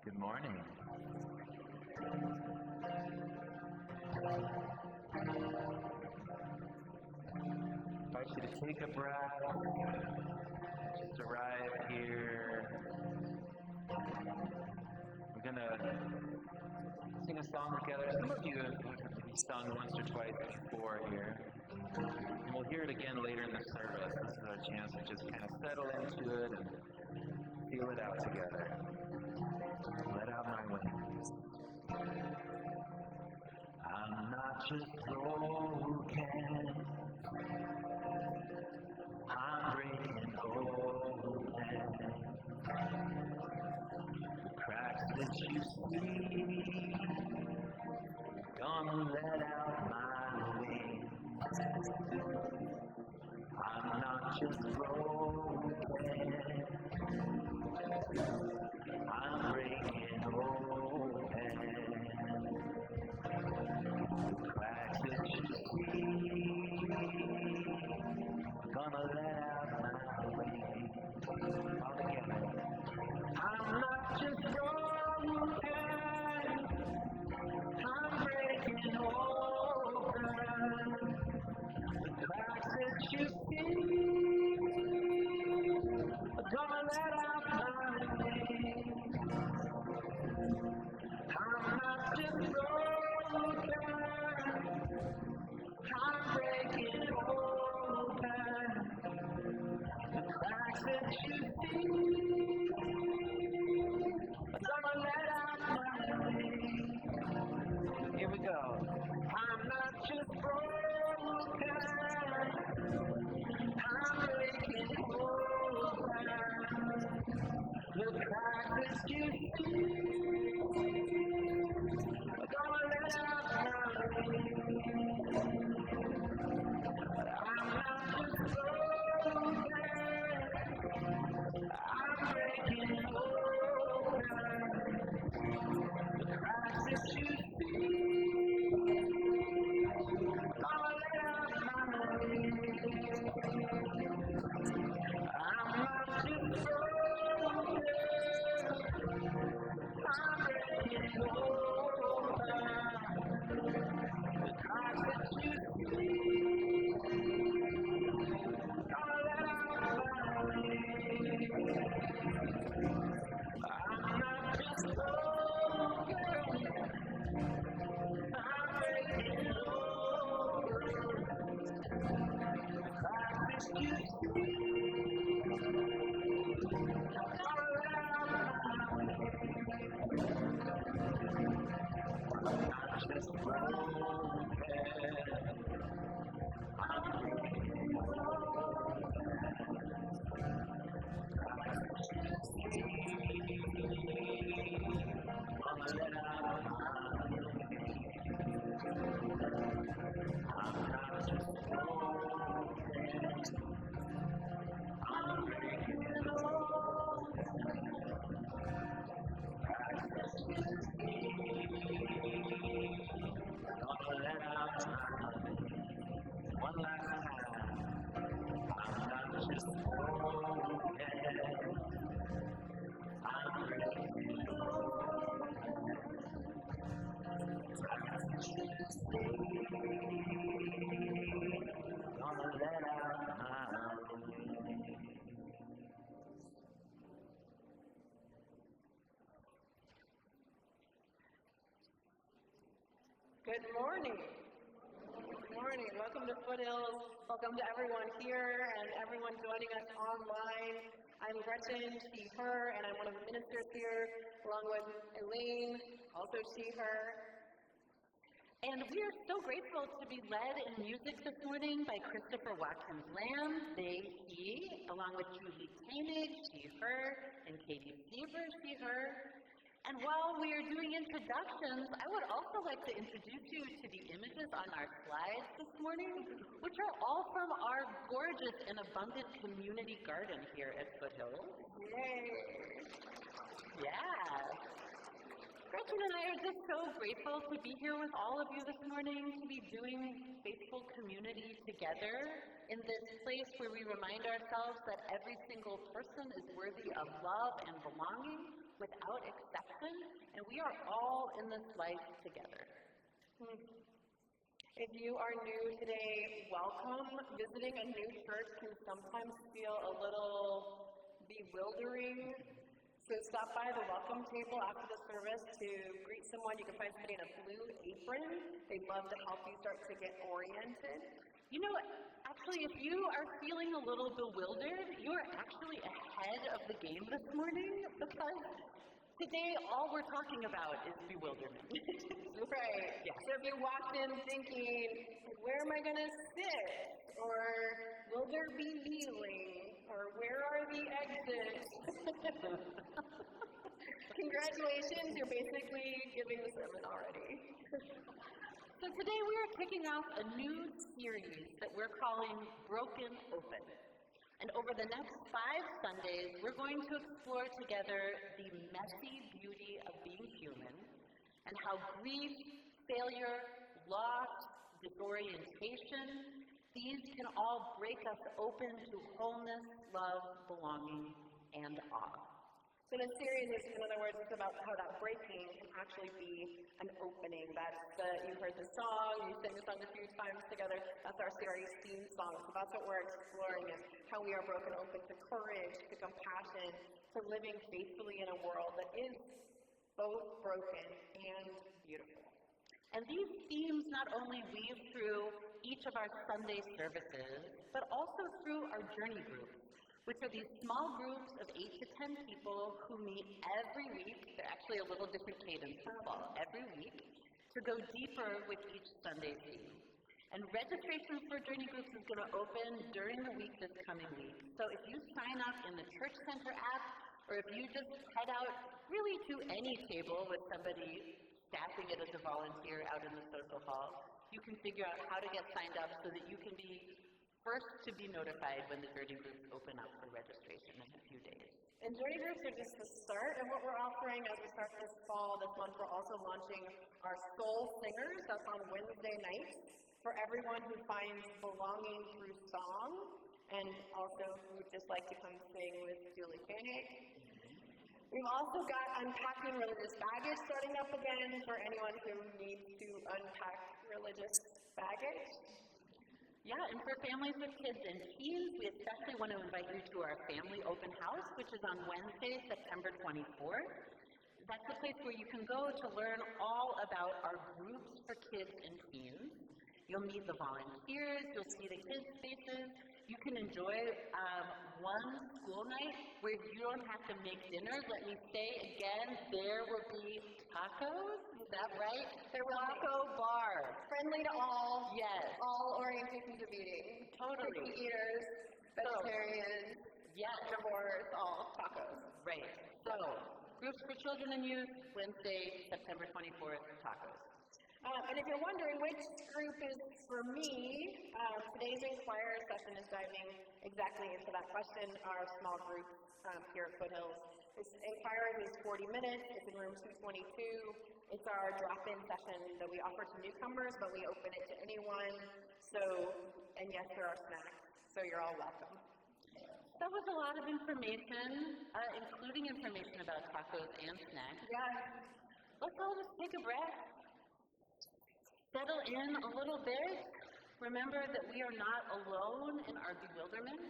Good morning. I invite you to take a breath. Just arrived here. We're going to sing a song together. Some of you have sung once or twice before here. And we'll hear it again later in the service. This is our chance to just kind of settle into it and feel it out together. Let out my wings. I'm not just broken. I'm breaking open. The cracks that you see, gonna let out my wings. I'm not just broken. I'm breaking open. The cracks that you see, gonna let out my wings. All together. I'm not just broken. I'm breaking open. The cracks that you see, gonna let out my wings. I'm not just broken. I'm breaking open. The cracks that you see, gonna let out my wings. Here we go. I'm not just broken. I'm breaking open. The cracks that you see, gonna let out my wings. I'm not just broken. I'm breaking open. The cracks that you see, gonna let out my wings. I'm not just broken. I'm breaking open. The cracks that you see, gonna let out my wings. I'm not just broken. I'm breaking open. The cracks that you see, gonna let out my wings. I'm not just broken. I'm breaking open. Gonna let out my wings. I'm not just broken. I'm breaking open. Gonna let out my wings. One last time. I'm not just broken. I'm breaking open. Gonna let out my wings. Good morning. Good morning. Welcome to Foothills. Welcome to everyone here and everyone joining us online. I'm Gretchen, she, her, and I'm one of the ministers here, along with Elaine, also she, her. And we are so grateful to be led in music this morning by Christopher Watkins Lamb, they, he, along with Julie Koenig, she, her, and Katie Seaver, she, her. And while we are doing introductions, I would also like to introduce you to the images on our slides this morning, which are all from our gorgeous and abundant community garden here at Foothills. Yay! Yeah! Gretchen and I are just so grateful to be here with all of you this morning, to be doing faithful community together in this place where we remind ourselves that every single person is worthy of love and belonging, without exception, and we are all in this life together. If you are new today, welcome. Visiting a new church can sometimes feel a little bewildering. So stop by the welcome table after the service to greet someone. You can find somebody in a blue apron. They'd love to help you start to get oriented. You know, actually, if you are feeling a little bewildered, you are actually ahead of the game this morning, because today all we're talking about is bewilderment. Right. Yeah. So if you walked in thinking, where am I going to sit? Or will there be kneeling? Or where are the exits? Congratulations, you're basically giving the sermon already. So today we are kicking off a new series that we're calling Broken Open. And over the next 5 Sundays, we're going to explore together the messy beauty of being human and how grief, failure, loss, disorientation, these can all break us open to wholeness, love, belonging, and awe. So the series is, in other words, it's about how that breaking can actually be an opening. You've heard the song, you sang the song a few times together. That's our series theme song. So that's what we're exploring, is how we are broken open to courage, to compassion, to living faithfully in a world that is both broken and beautiful. And these themes not only weave through each of our Sunday services, but also through our journey groups, which are these small groups of 8 to 10 people who meet every week. They're actually a little different cadence as well, every week, to go deeper with each Sunday theme. And registration for journey groups is going to open during the week this coming week. So if you sign up in the Church Center app, or if you just head out really to any table with somebody staffing it as a volunteer out in the social hall, you can figure out how to get signed up so that you can be first to be notified when the journey groups open up for registration in a few days. And journey groups are just the start of what we're offering as we start this fall. This month we're also launching our Soul Singers. That's on Wednesday night for everyone who finds belonging through song and also who would just like to come sing with Julie Koenig. We've also got Unpacking Religious Baggage starting up again for anyone who needs to unpack religious baggage. Yeah, and for families with kids and teens, we especially want to invite you to our family open house, which is on Wednesday, September 24th. That's the place where you can go to learn all about our groups for kids and teens. You'll meet the volunteers, you'll see the kids' faces. You can enjoy one school night where you don't have to make dinner. Let me say again, there will be tacos. Is that right? There will be. Taco bar. Friendly to all. Yes. All orientations of eating. Totally. Picky eaters, vegetarians, yes. carnivores, all tacos. Right. So, groups for children and youth, Wednesday, September 24th, tacos. And if you're wondering which group is for me, today's Inquire session is diving exactly into that question. Our small group here at Foothills. This Inquire is 40 minutes. It's in room 222. It's our drop-in session that we offer to newcomers, but we open it to anyone. So, and yes, there are snacks, so you're all welcome. That was a lot of information, including information about tacos and snacks. Yeah. Let's all just take a breath. Settle in a little bit. Remember that we are not alone in our bewilderment.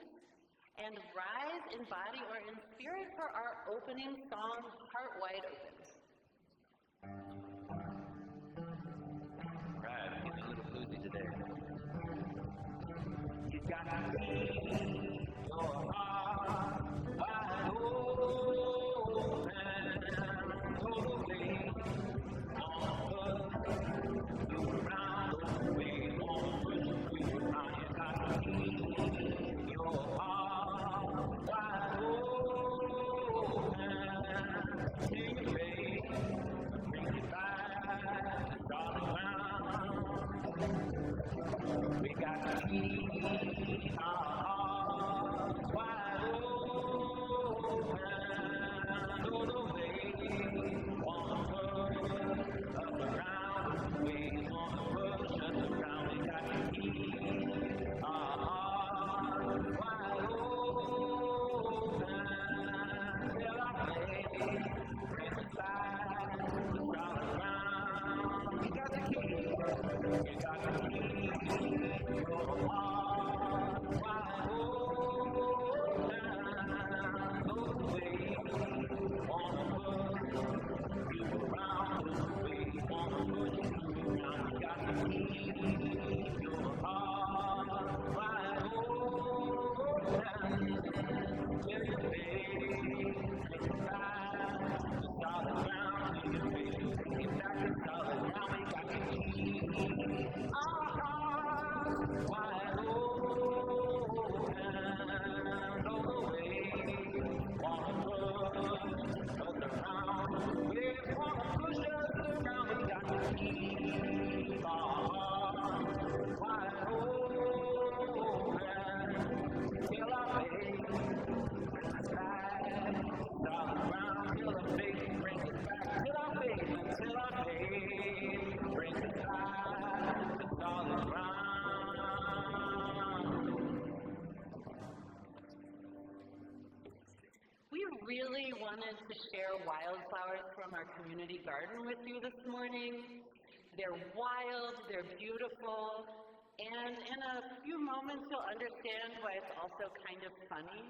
And rise in body or in spirit for our opening song, Heart Wide Open. Right, I'm getting a little boozy today. You got to keep your heart wide open, holding on the round the way, on the round. You got to keep your heart wide open. Take it, baby, bring it back, darling. We got to keep our hearts wide really wanted to share wildflowers from our community garden with you this morning. They're wild, they're beautiful, and in a few moments you'll understand why it's also kind of funny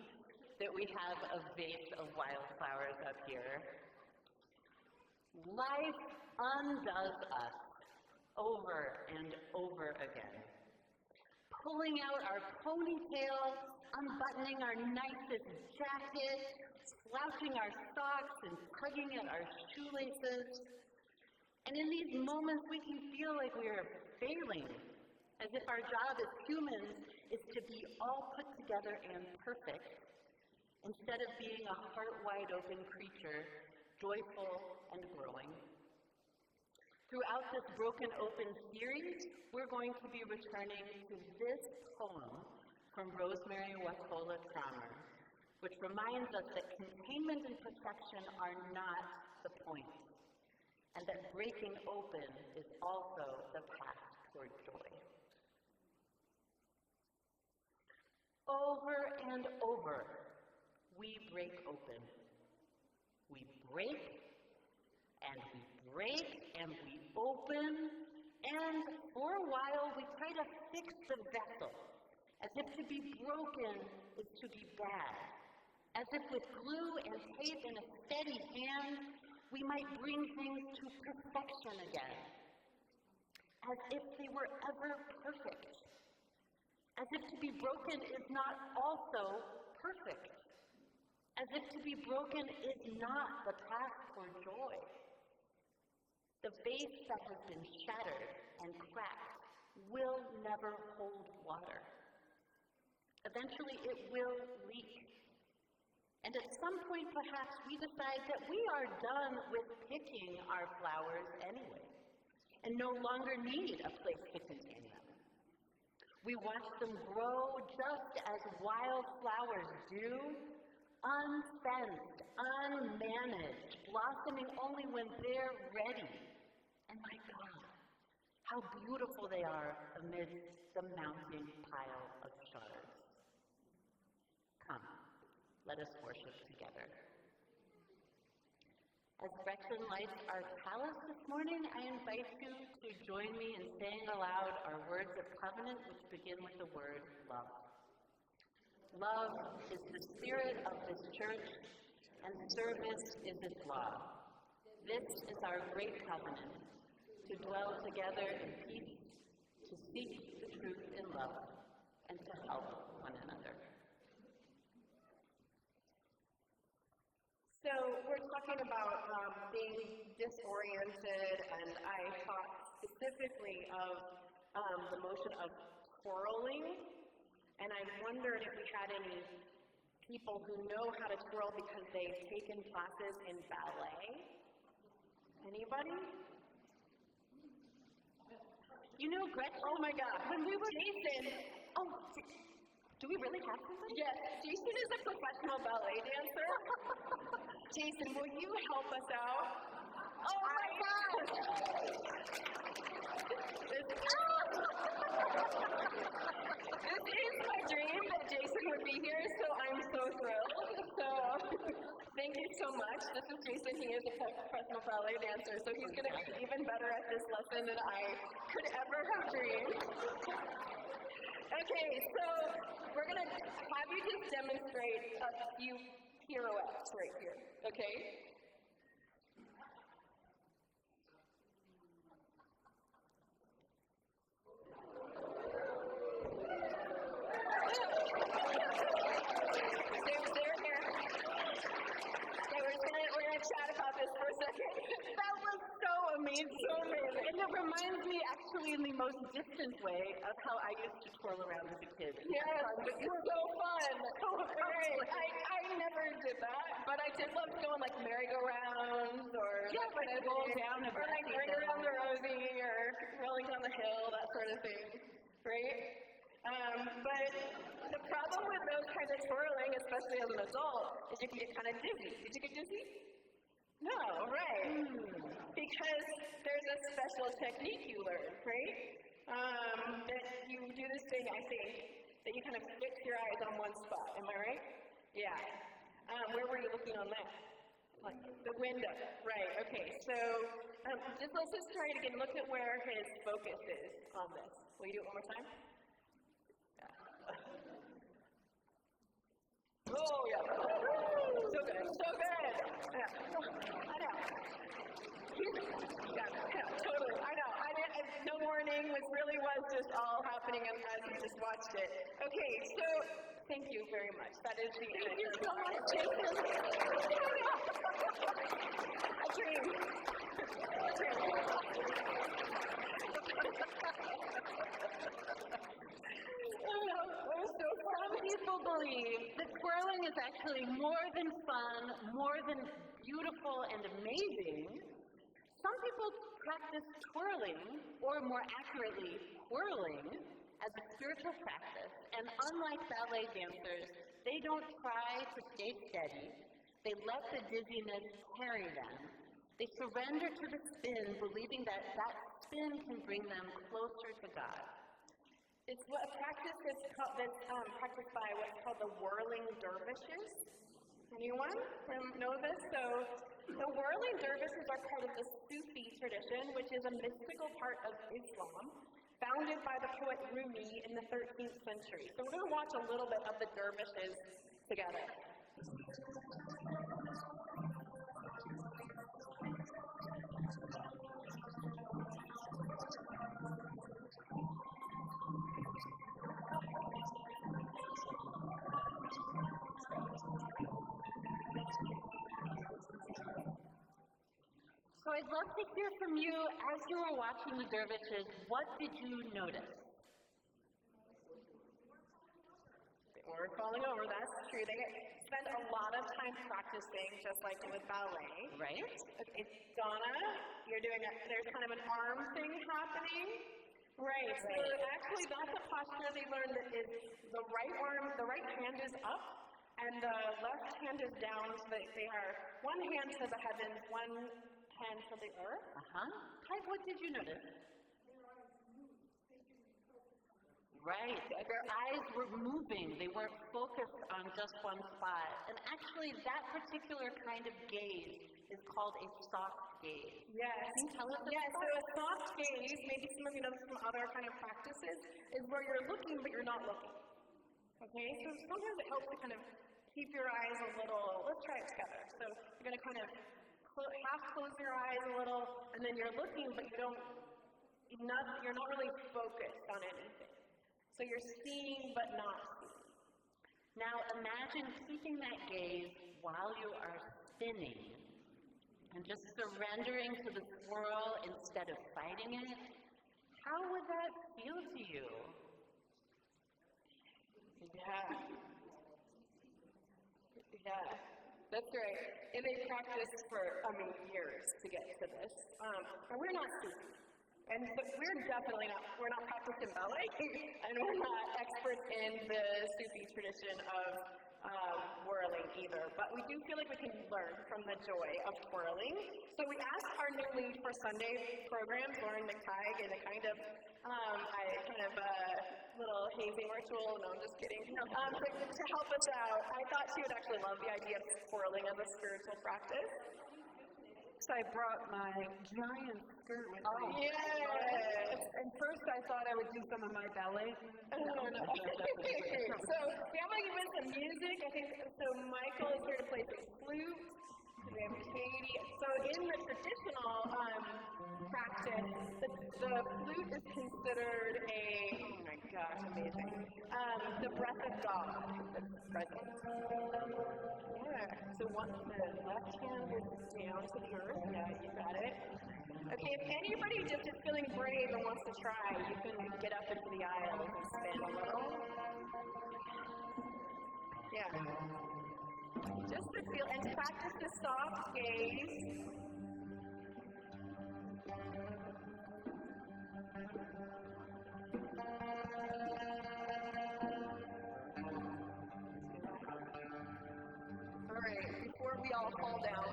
that we have a vase of wildflowers up here. Life undoes us over and over again. Pulling out our ponytail, unbuttoning our nicest jacket, slouching our socks and tugging at our shoelaces. And in these moments we can feel like we are failing, as if our job as humans is to be all put together and perfect, instead of being a heart-wide-open creature, joyful and growing. Throughout this Broken Open series, we're going to be returning to this poem from Rosemary Wacola Kramer, which reminds us that containment and perfection are not the point, and that breaking open is also the path toward joy. Over and over, we break open. We break, and we break, and we open, and for a while we try to fix the vessel, as if to be broken is to be bad, as if with glue and tape and a steady hand we might bring things to perfection again, as if they were ever perfect, as if to be broken is not also perfect, as if to be broken is not the path toward joy. The vase that has been shattered and cracked will never hold water. Eventually it will leak. And at some point perhaps we decide that we are done with picking our flowers anyway, and no longer need a place to contain them. We watch them grow just as wild flowers do, unfenced, unmanaged, blossoming only when they're ready. And my God, how beautiful they are amidst the mounting pile of shards. Come, let us worship together. As Gretchen lights our chalice this morning, I invite you to join me in saying aloud our words of covenant, which begin with the word love. Love is the spirit of this church, and service is its law. This is our great covenant, to dwell together in peace, to seek the truth in love, and to help one another. So we're talking about being disoriented, and I talked specifically of the motion of twirling, and I wondered if we had any people who know how to twirl because they've taken classes in ballet. Anybody? You know, Gretchen, Oh my God, when we were Jason. Oh, do we really have somebody? Yes, Jason is a professional ballet dancer. Jason, will you help us out? Oh my gosh! This is my dream that Jason would be here, so I'm so thrilled. So thank you so much. This is Jason. He is a professional ballet dancer, so he's going to be even better at this lesson than I could ever have dreamed. Okay, so we're going to have you just demonstrate a few pirouettes right here, okay? Chat about this for a second. That was so amazing. So amazing. And it reminds me, actually, in the most distant way, of how I used to twirl around as a kid. Yes, it was so fun. I never did that, but I did love going like merry-go-rounds or like roll down a or like ring around the rosy or rolling down the hill, that sort of thing, right? But the problem with those kinds of twirling, especially as an adult, is you can get kind of dizzy. Did you get dizzy? No, right. Because there's a special technique you learn, right? That you do this thing, I think, that you kind of fix your eyes on one spot. Am I right? Yeah. Where were you looking on that? Like the window, right? Okay. So let's just try it again. Look at where his focus is on this. Will you do it one more time? Oh yeah. So good. So good. Yeah. I know. Yeah, totally. I know. No warning. It really was just all happening as you just watched it. Okay, so thank you very much. That is the end. Thank you so much, Jason. A dream. Some people believe that twirling is actually more than fun, more than beautiful and amazing. Some people practice twirling, or more accurately, whirling, as a spiritual practice. And unlike ballet dancers, they don't try to stay steady. They let the dizziness carry them. They surrender to the spin, believing that spin can bring them closer to God. It's a practice that's practiced by what's called the whirling dervishes. Anyone know this? So the whirling dervishes are part of the Sufi tradition, which is a mystical part of Islam, founded by the poet Rumi in the 13th century. So we're going to watch a little bit of the dervishes together. So I'd love to hear from you, as you were watching the dervishes, what did you notice? Or falling over, that's true. They spend a lot of time practicing, just like with ballet. Right? Okay, Donna, there's kind of an arm thing happening. Right, so actually that's a posture they learned that is the right hand is up, and the left hand is down, so that they are one hand to the heavens, one hand to the earth. Ty, what did you notice? Right, their eyes were moving. They weren't focused on just one spot. And actually, that particular kind of gaze is called a soft gaze. Yes. Can you tell us about so a soft gaze, maybe some of you know some other kind of practices, is where you're looking but you're not looking. Okay, so sometimes it helps to kind of keep your eyes a little, let's try it together. So you're going to kind of half close your eyes a little, and then you're looking, but you're not really focused on anything. So you're seeing, but not seeing. Now imagine keeping that gaze while you are spinning, and just surrendering to the swirl instead of fighting it. How would that feel to you? Yeah. That's right. And they practiced for, years to get to this. And we're not Sufi. And we're not practicing ballet, and we're not experts in the Sufi tradition of whirling either. But we do feel like we can learn from the joy of twirling. So we asked our new lead for Sunday programs, Lauren McTighe, in a kind of little hazing ritual. No, I'm just kidding. To help us out, I thought she would actually love the idea of twirling as a spiritual practice. So I brought my giant skirt with me. Yes! And first I thought I would do some of my ballet. So we have like with some music. I think so. Michael is here to play some flute. We have Katie. So in the traditional practice, the flute is considered amazing. The breath of God that's present. Yeah. So once the left hand is down to the earth, you got it. Okay, if anybody just is feeling brave and wants to try, you can get up into the aisle and spin a little. Yeah. Just to feel and practice the soft gaze. All right, before we all fall down.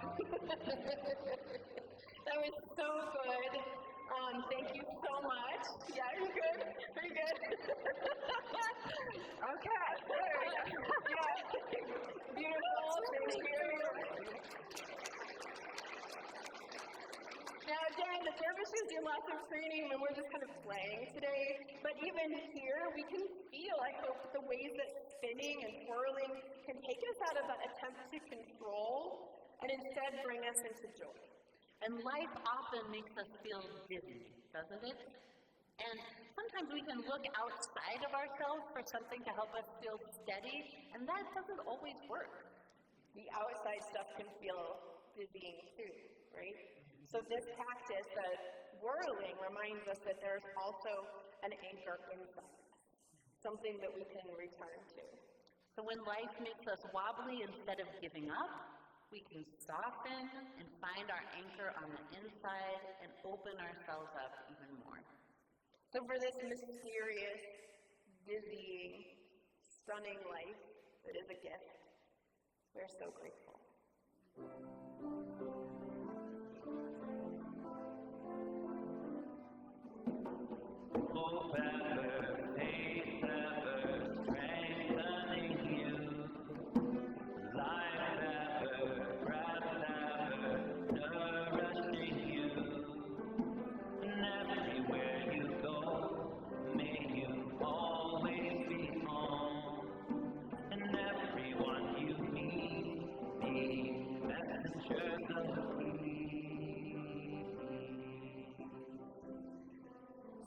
That was so good. Thank you so much. Yeah, are you good? Are you good? Okay. Yeah. Beautiful. Thank Now, again, the service is your lots of training, and we're just kind of playing today. But even here, we can feel, I hope, the ways that spinning and twirling can take us out of that attempt to control and instead bring us into joy. And life often makes us feel dizzy, doesn't it? And sometimes we can look outside of ourselves for something to help us feel steady, and that doesn't always work. The outside stuff can feel dizzying too, right? So this practice, the whirling, reminds us that there's also an anchor inside, something that we can return to. So when life makes us wobbly, instead of giving up, we can soften and find our anchor on the inside and open ourselves up even more. So for this mysterious, dizzying, stunning life that is a gift, we're so grateful.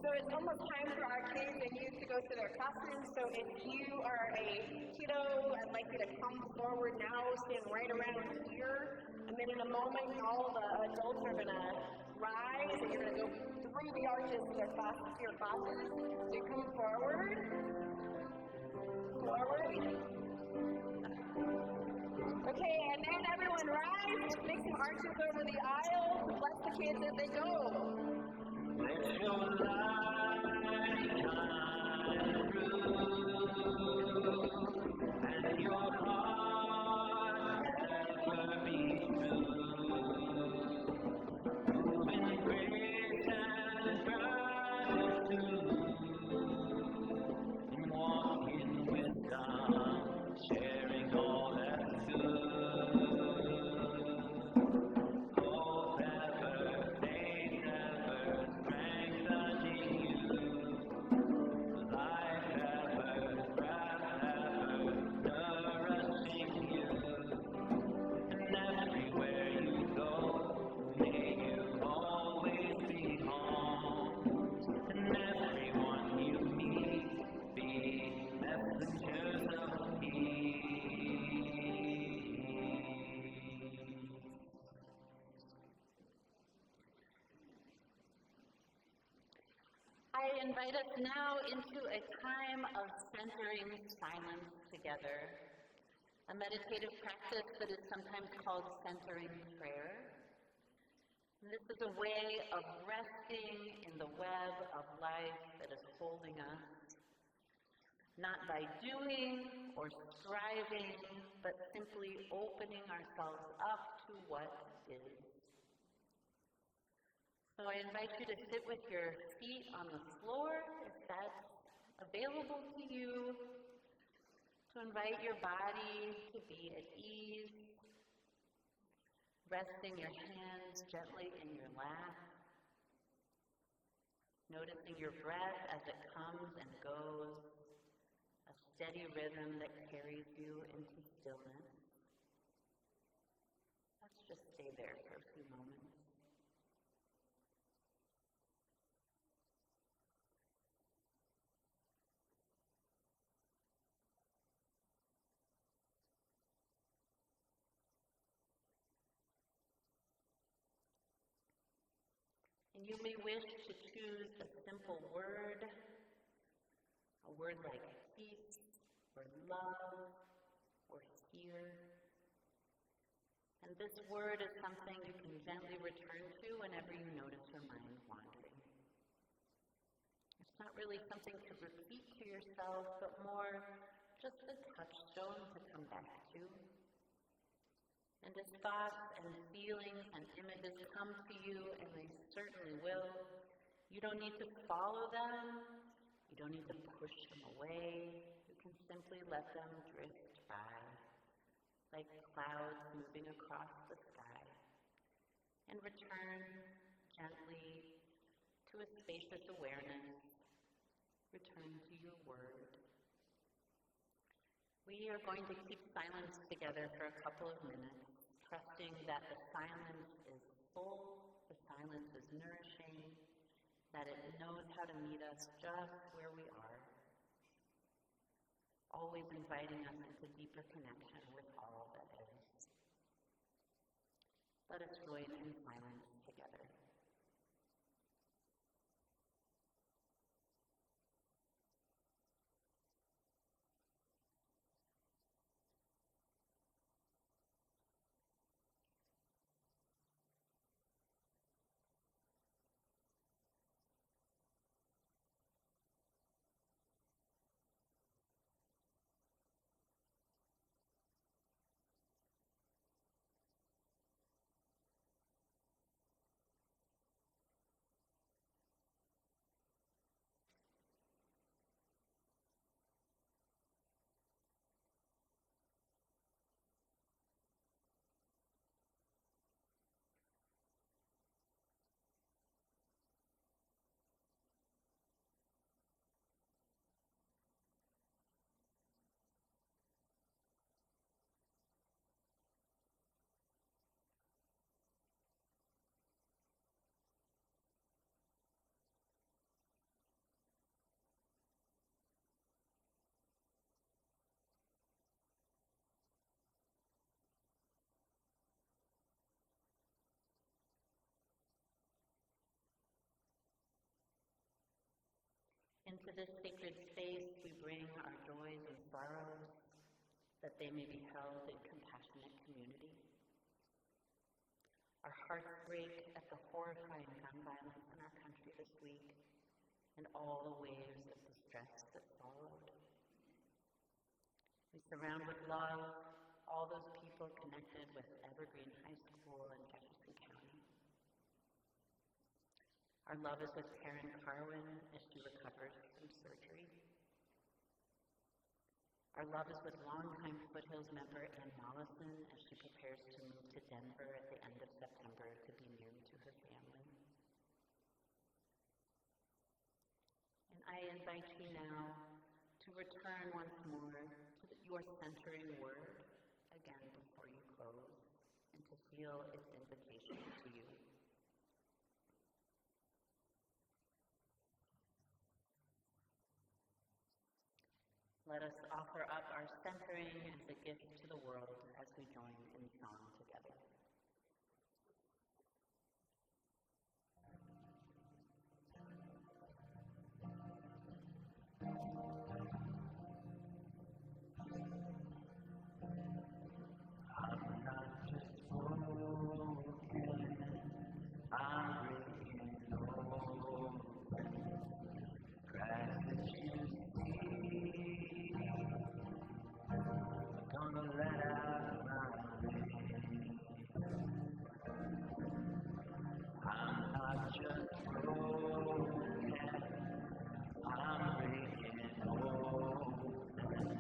So it's almost time for our kids and youth to go to their classrooms. So if you are a kiddo, I'd like you to come forward now, stand right around here. And then in a moment, all the adults are going to rise and you're going to go through the arches to your classes. So you come forward. Forward. Okay, and then everyone rise. Make some arches over the aisle. Bless the kids as they go. Let your light shine through, and your heart ever be true. Moving grace and gratitude, and walking wisdom, sharing all that's good. Hope ever, faith ever, strengthening you. Life ever, breath ever, nourishing you. And everywhere you go, may you always be home. And everyone you meet, be messengers of peace. I invite us now into a time of centering silence together, a meditative practice that is sometimes called centering prayer. And this is a way of resting in the web of life that is holding us, not by doing or striving, but simply opening ourselves up to what is. So I invite you to sit with your feet on the floor, if that's available to you, to invite your body to be at ease, resting your hands gently in your lap, noticing your breath as it comes and goes, a steady rhythm that carries you into stillness. Let's just stay there for a few moments. And you may wish to choose a simple word, a word like peace, or love, or here. And this word is something you can gently return to whenever you notice your mind wandering. It's not really something to repeat to yourself, but more just a touchstone to come back to. And as thoughts and feelings and images come to you, and they certainly will, you don't need to follow them, you don't need to push them away, you can simply let them drift by, like clouds moving across the sky, and return gently to a spacious awareness. Return to your word. We are going to keep silence together for a couple of minutes, trusting that the silence is full, the silence is nourishing, that it knows how to meet us just where we are, always inviting us into deeper connection with all that is. Let us join in silence together. Into this sacred space, we bring our joys and sorrows, that they may be held in compassionate community. Our hearts break at the horrifying gun violence in our country this week, and all the waves of distress that followed. We surround with love all those people connected with Evergreen High School in Jefferson County. Our love is with Karen Carwin as she recovers from surgery. Our love is with longtime Foothills member Ann Mollison as she prepares to move to Denver at the end of September to be near to her family. And I invite you now to return once more to your centering word again before you close, and to feel its invitation to you. Let us offer up our centering as a gift to the world as we join in song together. I'm not just broken, I'm breaking open. Cracks that you see, I'm gonna let out my pain. I'm not just broken, I'm breaking open.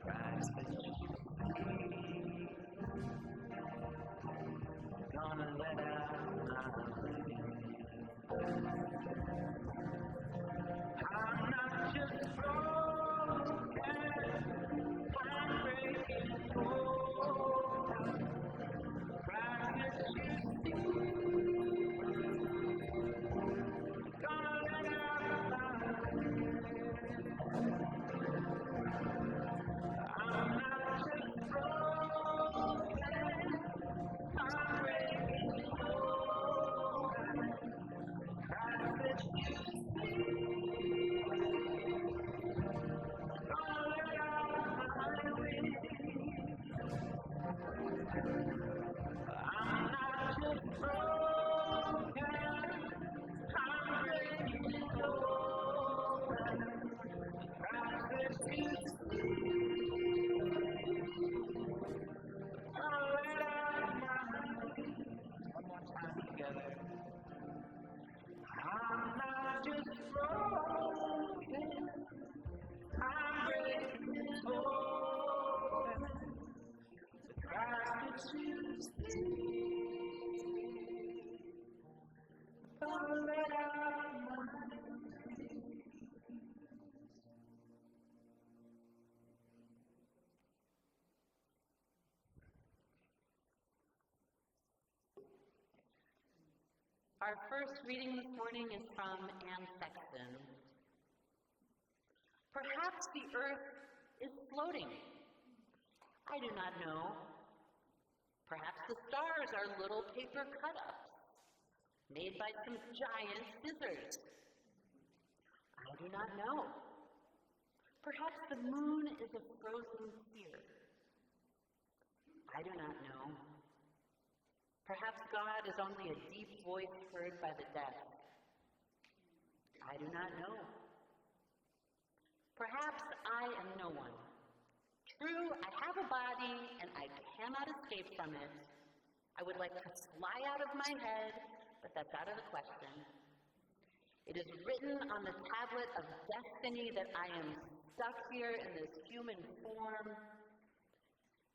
Cracks that you see, gonna let out my pain. I'm not just broken, I'm breaking open. Cracks that you see, gonna let out my pain. I'm not just broken, I'm breaking open. Our first reading this morning is from Anne Sexton. Perhaps the earth is floating. I do not know. Perhaps the stars are little paper cut-ups made by some giant scissors. I do not know. Perhaps the moon is a frozen sphere. I do not know. Perhaps God is only a deep voice heard by the deaf. I do not know. Perhaps I am no one. True, I have a body and I cannot escape from it. I would like to fly out of my head, but that's out of the question. It is written on the tablet of destiny that I am stuck here in this human form.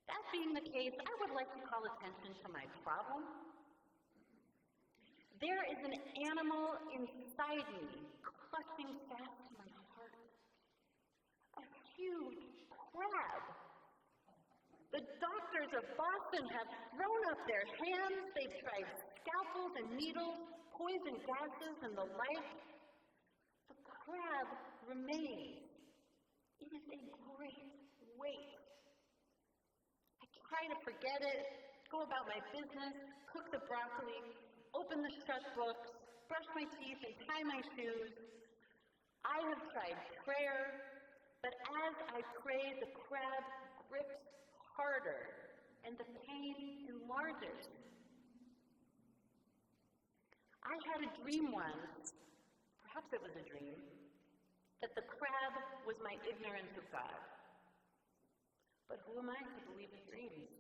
That being the case, I would like to call attention to my problem. There is an animal inside me, clutching fast to my heart. A huge crab. The doctors of Boston have thrown up their hands. They've tried scalpels and needles, poison gases, and the like. The crab remains. It is a great weight. I try to forget it, go about my business, cook the broccoli, open the shut books, brush my teeth, and tie my shoes. I have tried prayer, but as I pray, the crab grips harder, and the pain enlarges. I had a dream once, perhaps it was a dream, that the crab was my ignorance of God. But who am I to believe in dreams?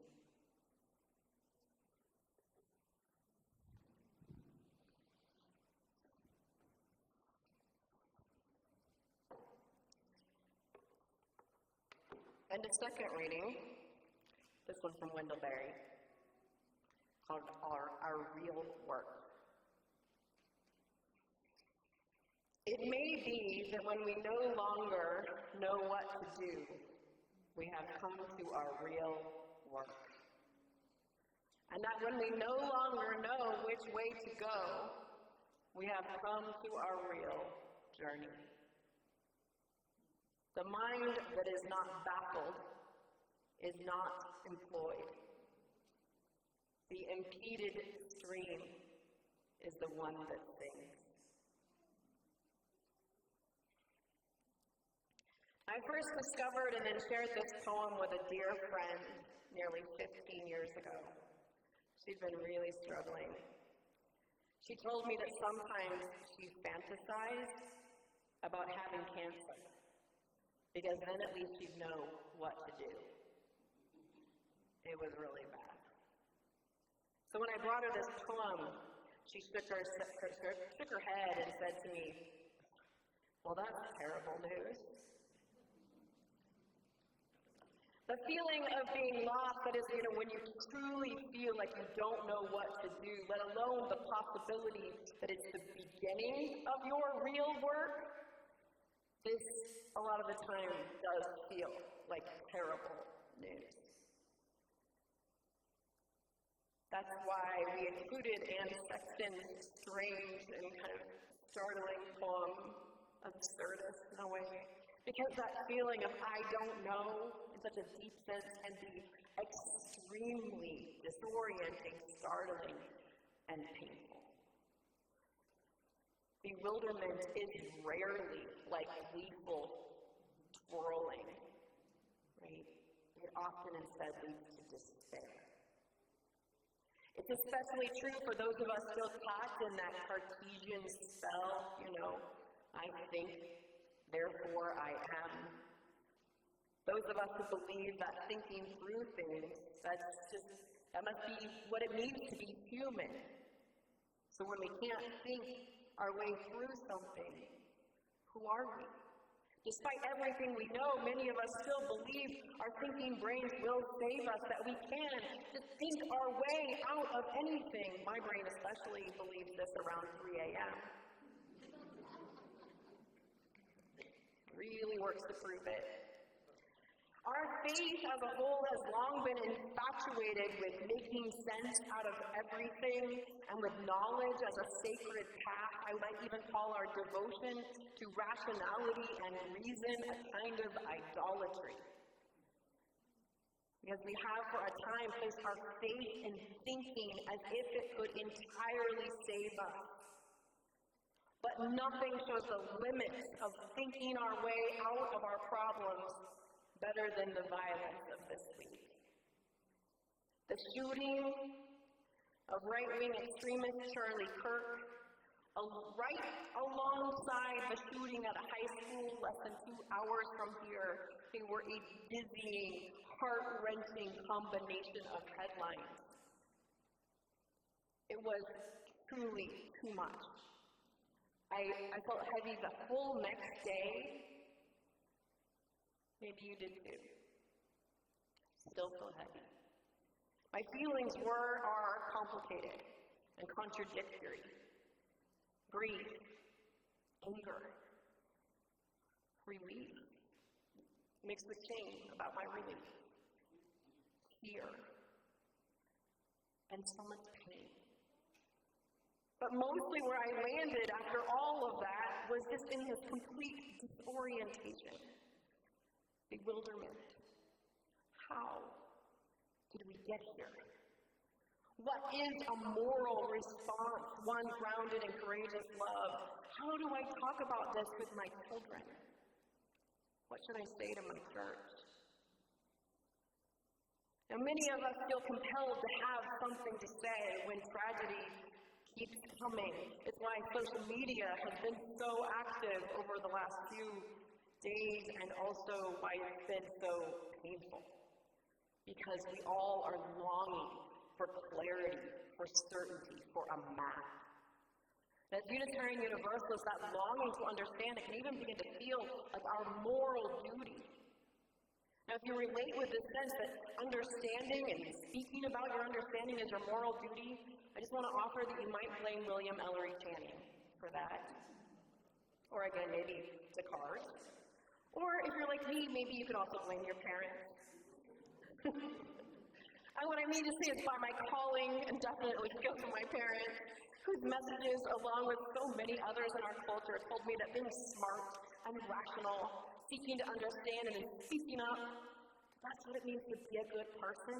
And a second reading, this one from Wendell Berry, called Our Real Work. It may be that when we no longer know what to do, we have come to our real work. And that when we no longer know which way to go, we have come to our real journey. The mind that is not baffled is not employed. The impeded stream is the one that sings. I first discovered and then shared this poem with a dear friend nearly 15 years ago. She'd been really struggling. She told me that sometimes she fantasized about having cancer, because then at least she'd know what to do. It was really bad. So when I brought her this poem, she shook her head and said to me, "Well, that's terrible news." The feeling of being lost, that is, when you truly feel like you don't know what to do, let alone the possibility that it's the beginning of your real work, this, a lot of the time, does feel like terrible news. That's why we included Anne Sexton's strange and kind of startling poem, Absurdist in a way. Because that feeling of I don't know in such a deep sense can be extremely disorienting, startling, and painful. Bewilderment is rarely like gleeful twirling, right? It often instead leads to despair. It's especially true for those of us still caught in that Cartesian spell, I think, therefore I am. Those of us who believe that thinking through things, that must be what it means to be human. So when we can't think our way through something, who are we? Despite everything we know, many of us still believe our thinking brains will save us, that we can just think our way out of anything. My brain especially believes this around 3 a.m. Really works to prove it. Our faith as a whole has long been infatuated with making sense out of everything and with knowledge as a sacred path. I might even call our devotion to rationality and reason a kind of idolatry. Because we have for a time placed our faith in thinking as if it could entirely save us. But nothing shows the limits of thinking our way out of our problems better than the violence of this week. The shooting of right-wing extremist Charlie Kirk, right alongside the shooting at a high school less than 2 hours from here, they were a dizzying, heart-wrenching combination of headlines. It was truly too much. I felt heavy the whole next day. Maybe you did too. Still feel heavy. My feelings are complicated and contradictory. Grief, anger, relief, mixed with shame about my relief, fear, and so much pain. But mostly where I landed after all of that was just in this complete disorientation. Bewilderment. How did we get here? What is a moral response, one grounded in courageous love? How do I talk about this with my children? What should I say to my church? Now, many of us feel compelled to have something to say when tragedy keeps coming. It's why social media has been so active over the last few days, and also why it's been so painful. Because we all are longing for clarity, for certainty, for a map. As Unitarian Universalists, that longing to understand it can even begin to feel like our moral duty. Now, if you relate with this sense that understanding and speaking about your understanding is your moral duty, I just want to offer that you might blame William Ellery Channing for that. Or again, maybe Descartes. Or if you're like me, maybe you could also blame your parents. And what I mean to say is by my calling, and definitely go to my parents, whose messages, along with so many others in our culture, told me that being smart and rational, seeking to understand and speaking up, that's what it means to be a good person.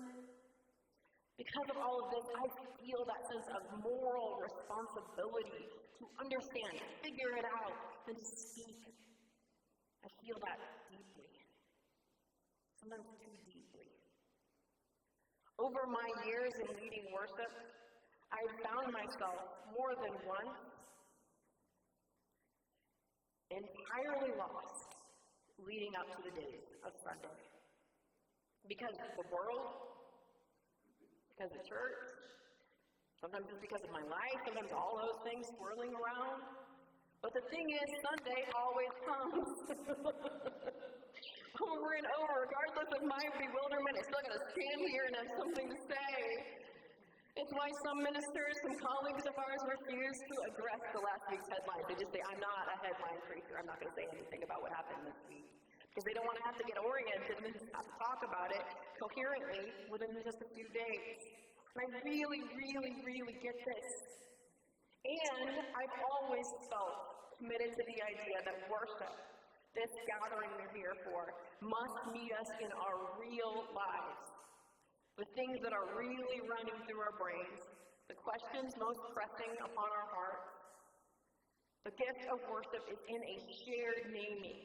Because of all of this, I feel that sense of moral responsibility to understand, figure it out, and to speak. I feel that deeply, sometimes too deeply. Over my years in leading worship, I've found myself more than once entirely lost leading up to the days of Sunday. Because of the world, because of church, sometimes it's because of my life, sometimes all those things swirling around. But the thing is, Sunday always comes. Over and over, regardless of my bewilderment, I still got to stand here and have something to say. It's why some ministers, some colleagues of ours refuse to address the last week's headlines. They just say, I'm not a headline preacher. I'm not going to say anything about what happened this week. Because they don't want to have to get oriented and just have to talk about it coherently within just a few days. And I really, really, really get this. And I've always felt committed to the idea that worship, this gathering we're here for, must meet us in our real lives. The things that are really running through our brains, the questions most pressing upon our hearts. The gift of worship is in a shared naming.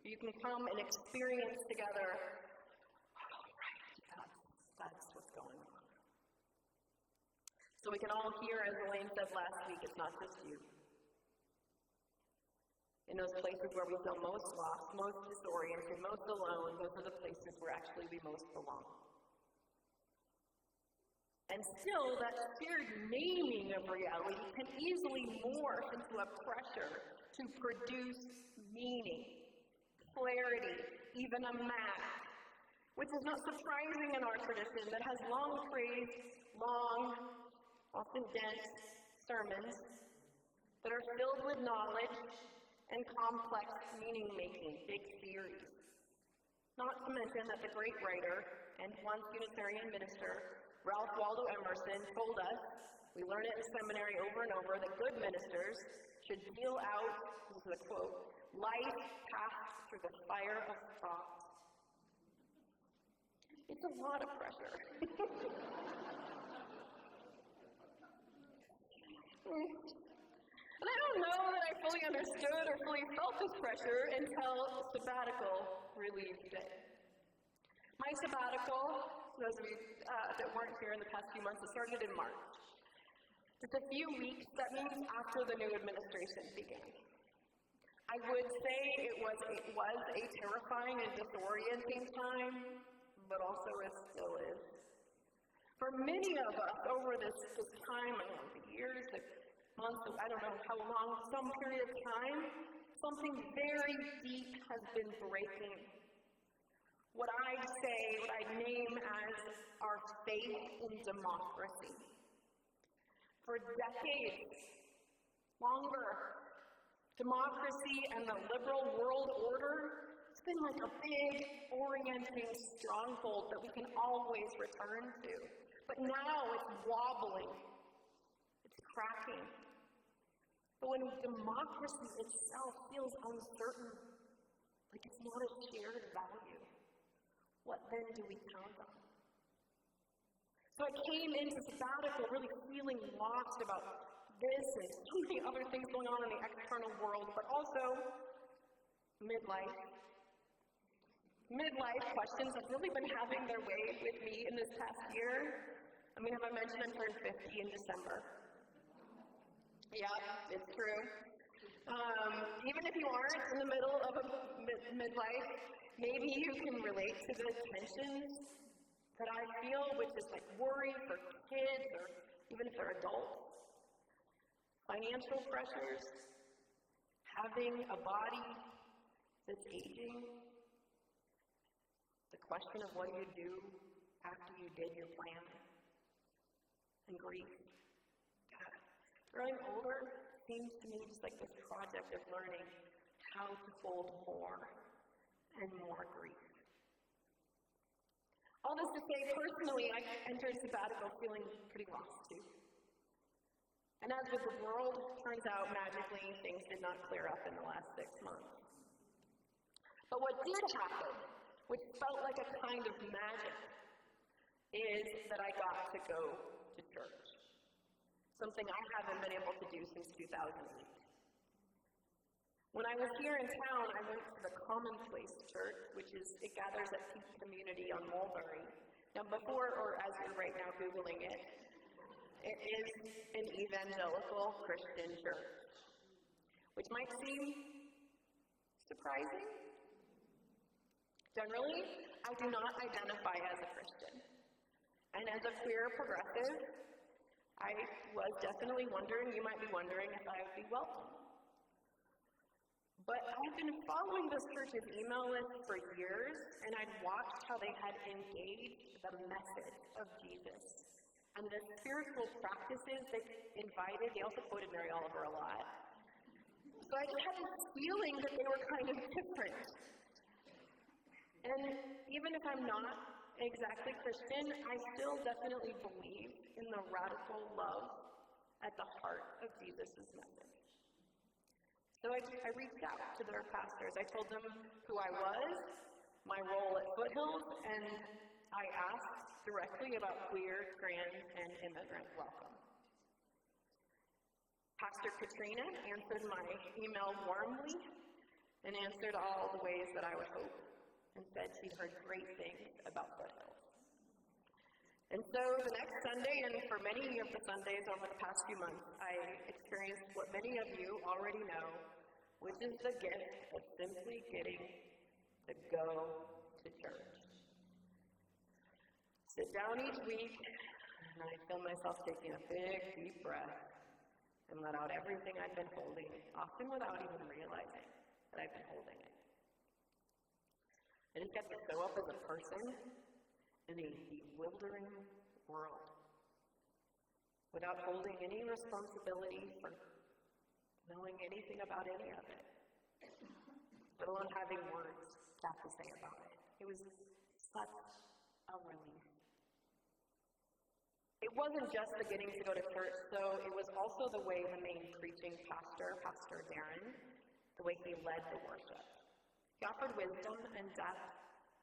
You can come and experience together, oh, right, that's what's going on. So we can all hear, as Elaine said last week, it's not just you. In those places where we feel most lost, most disoriented, most alone, those are the places where actually we most belong. And still, that shared naming of reality can easily morph into a pressure to produce meaning, clarity, even a map, which is not surprising in our tradition that has long praised long, often dense sermons that are filled with knowledge and complex meaning-making, big theories. Not to mention that the great writer and once Unitarian minister, Ralph Waldo Emerson, told us, we learn it in seminary over and over, that good ministers should deal out, this is a quote, life passed through the fire of thought. It's a lot of pressure. And I don't know that I fully understood or fully felt this pressure until sabbatical relieved it. My sabbatical, those of you that weren't here in the past few months, it started in March. Just a few weeks, that means after the new administration began. I would say it was a terrifying and disorienting time, but also it still is. For many of us, over this time, I don't know, the years, the months, I don't know how long, some period of time, something very deep has been breaking. What I'd name as our faith in democracy. For decades, longer, democracy and the liberal world order, it's been like a big, orienting stronghold that we can always return to. But now it's wobbling. It's cracking. But when democracy itself feels uncertain, like it's not a shared value, what then do we count on? So I came into sabbatical really feeling lost about this and so many other things going on in the external world, but also midlife. Midlife questions have really been having their way with me in this past year. I mean, have I mentioned I turned 50 in December? Yeah, it's true. Even if you aren't in the middle of a midlife, maybe you can relate to the tensions that I feel, which is like worry for kids or even if they're adults. Financial pressures, having a body that's aging, the question of what do you do after you did your plan, and grief. God, growing older seems to me just like this project of learning how to hold more and more grief. All this to say, personally, I entered sabbatical feeling pretty lost too. And as with the world, turns out magically things did not clear up in the last 6 months. But what did happen, which felt like a kind of magic, is that I got to go to church. Something I haven't been able to do since 2008. When I was here in town, I went to the Commonplace Church, it gathers at Peace Community on Mulberry. Now before, or as you're right now Googling it, it is an evangelical Christian church, which might seem surprising. Generally, I do not identify as a Christian. And as a queer progressive, I was definitely wondering, you might be wondering, if I would be welcome. But I've been following this church's email list for years, and I'd watched how they had engaged the message of Jesus and the spiritual practices they invited. They also quoted Mary Oliver a lot. So I just had this feeling that they were kind of different. And even if I'm not exactly Christian, I still definitely believe in the radical love at the heart of Jesus' message. So I reached out to their pastors. I told them who I was, my role at Foothills, and I asked directly about queer, trans, and immigrant welcome. Pastor Katrina answered my email warmly and answered all the ways that I would hope, and said she'd heard great things about Foothills. And so the next Sunday, and for many of the Sundays over the past few months, I experienced what many of you already know, which is the gift of simply getting to go to church. Sit down each week, and I feel myself taking a big, deep breath and let out everything I've been holding, often without even realizing that I've been holding it. And it gets to show up as a person in a bewildering world without holding any responsibility for knowing anything about any of it, let alone having words to have to say about it. It was such a relief. It wasn't just the getting to go to church, though. It was also the way the main preaching pastor, Pastor Darren, the way he led the worship. He offered wisdom and depth,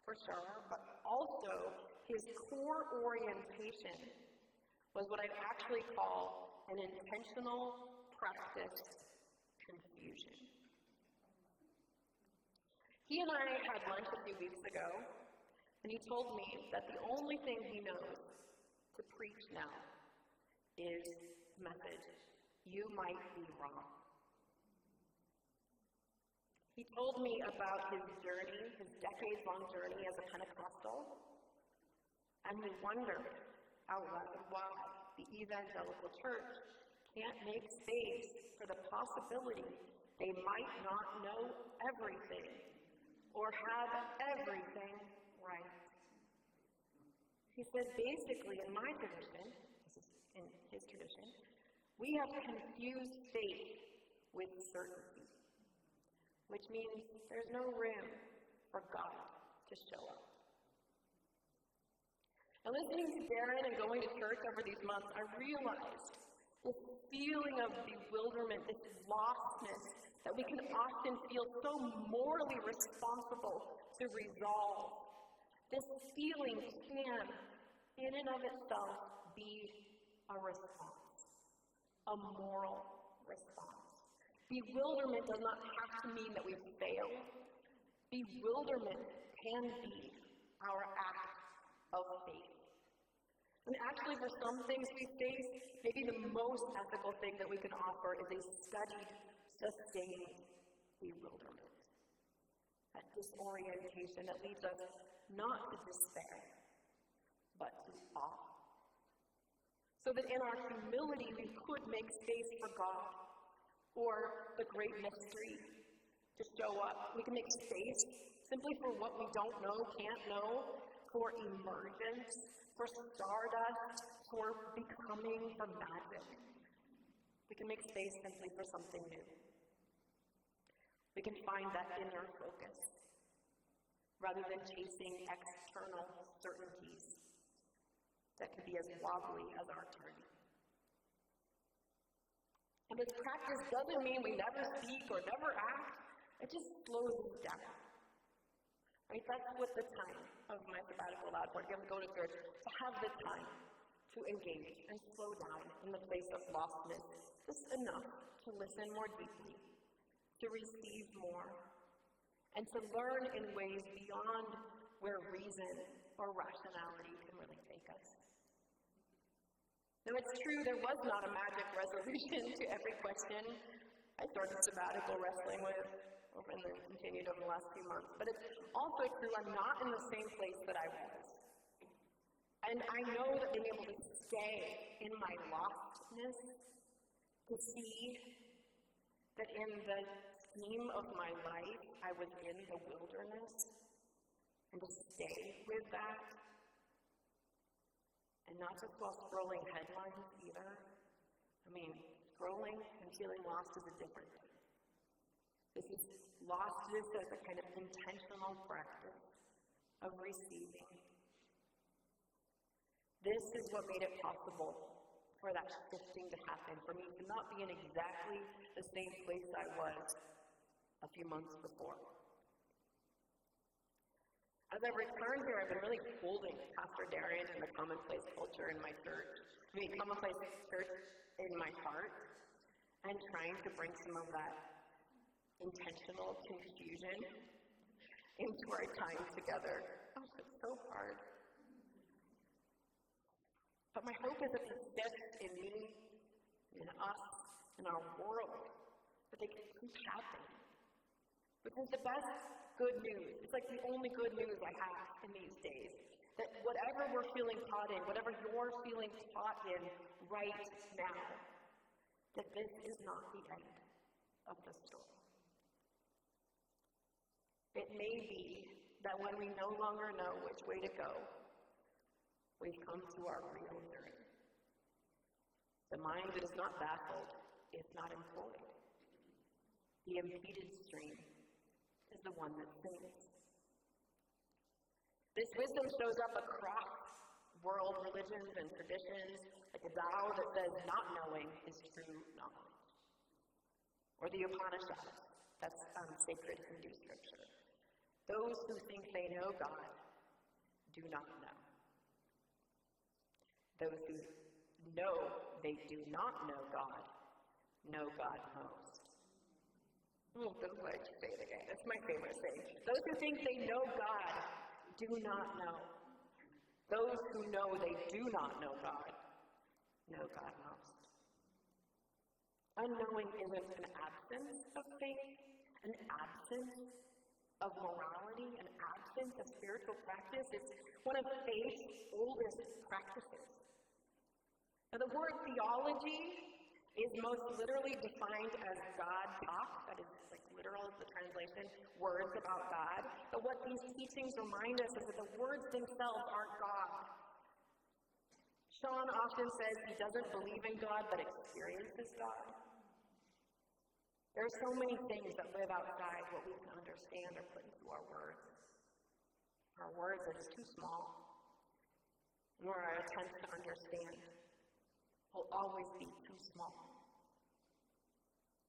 for sure, but also his core orientation was what I'd actually call an intentional practice confusion. He and I had lunch a few weeks ago, and he told me that the only thing he knows to preach now is the message, you might be wrong. He told me about his journey, his decades-long journey as a Pentecostal, and we wondered out loud why the evangelical church can't make space for the possibility they might not know everything or have everything right. He said, basically, in my tradition, this is in his tradition, we have confused faith with certainty, which means there's no room for God to show up. Now, listening to Darren and going to church over these months, I realized this feeling of bewilderment, this lostness that we can often feel so morally responsible to resolve. This feeling can, in and of itself, be a response, a moral response. Bewilderment does not have to mean that we've failed. Bewilderment can be our act of faith. And actually, for some things we face, maybe the most ethical thing that we can offer is a studied, sustained bewilderment. That disorientation that leads us not to despair, but to awe. So that in our humility, we could make space for God, or the great mystery to show up. We can make space simply for what we don't know, can't know, for emergence, for stardust, for becoming, for magic. We can make space simply for something new. We can find that inner focus, rather than chasing external certainties that can be as wobbly as our journey. And this practice doesn't mean we never speak or never act. It just slows us down. Right? That's what the time of my sabbatical allowed for. If you ever go to church, to have the time to engage and slow down in the place of lostness, just enough to listen more deeply, to receive more, and to learn in ways beyond where reason or rationality can really take us. Now, it's true, there was not a magic resolution to every question I started sabbatical wrestling with, and then continued over the last few months. But it's also true, I'm not in the same place that I was. And I know that being able to stay in my lostness, to see that in the scheme of my life, I was in the wilderness, and to stay with that, and not just while scrolling headlines either. I mean, scrolling and feeling lost is a different thing. This is lostness as a kind of intentional practice of receiving. This is what made it possible for that shifting to happen, for me to not be in exactly the same place I was a few months before. As I've returned here, I've been really holding Pastor Darian and the commonplace culture in my church, commonplace church in my heart, and trying to bring some of that intentional confusion into our time together. Oh, it's so hard. But my hope is that these shifts in me, in us, in our world, that they can keep happening. Because the best good news, it's like the only good news I have in these days, that whatever we're feeling caught in, whatever you're feeling caught in right now, that this is not the end of the story. It may be that when we no longer know which way to go, we've come to our real journey. The mind that is not baffled is not employed. The impeded stream is the one that sings. This wisdom shows up across world religions and traditions, like the Tao that says not knowing is true knowledge. Or the Upanishads, that's sacred Hindu scripture. Those who think they know God do not know. Those who know they do not know God most. Oh, this is like say it again. That's my favorite thing. Those who think they know God do not know. Those who know they do not know God most. Unknowing isn't an absence of faith, an absence of morality, an absence of spiritual practice. It's one of faith's oldest practices. Now, the word theology is most literally defined as God talk. That is like literal is the translation, words about God. But what these teachings remind us is that the words themselves aren't God. Sean often says he doesn't believe in God, but experiences God. There are so many things that live outside what we can understand or put into our words. Our words are just too small, nor our attempts to understand will always be too small.